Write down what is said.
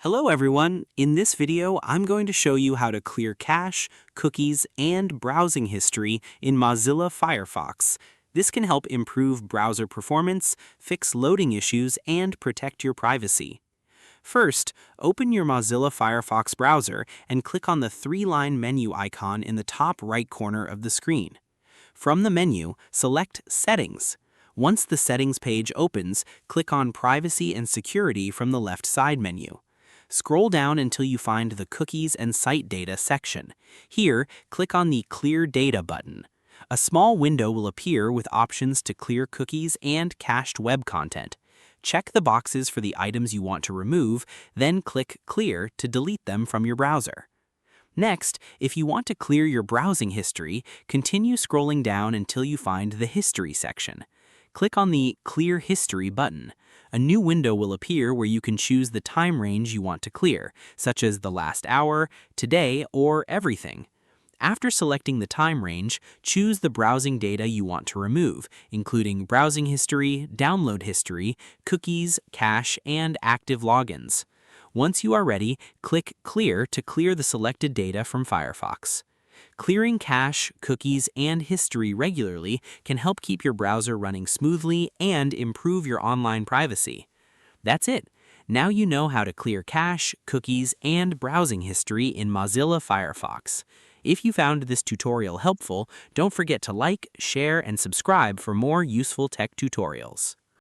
Hello everyone! In this video, I'm going to show you how to clear cache, cookies, and browsing history in Mozilla Firefox. This can help improve browser performance, fix loading issues, and protect your privacy. First, open your Mozilla Firefox browser and click on the three-line menu icon in the top right corner of the screen. From the menu, select Settings. Once the Settings page opens, click on Privacy and Security from the left side menu. Scroll down until you find the Cookies and Site Data section. Here, click on the Clear Data button. A small window will appear with options to clear cookies and cached web content. Check the boxes for the items you want to remove, then click Clear to delete them from your browser. Next, if you want to clear your browsing history, continue scrolling down until you find the History section. Click on the Clear History button. A new window will appear where you can choose the time range you want to clear, such as the last hour, today, or everything. After selecting the time range, choose the browsing data you want to remove, including browsing history, download history, cookies, cache, and active logins. Once you are ready, click Clear to clear the selected data from Firefox. Clearing cache, cookies, and history regularly can help keep your browser running smoothly and improve your online privacy. That's it. Now you know how to clear cache, cookies, and browsing history in Mozilla Firefox. If you found this tutorial helpful, don't forget to like, share, and subscribe for more useful tech tutorials.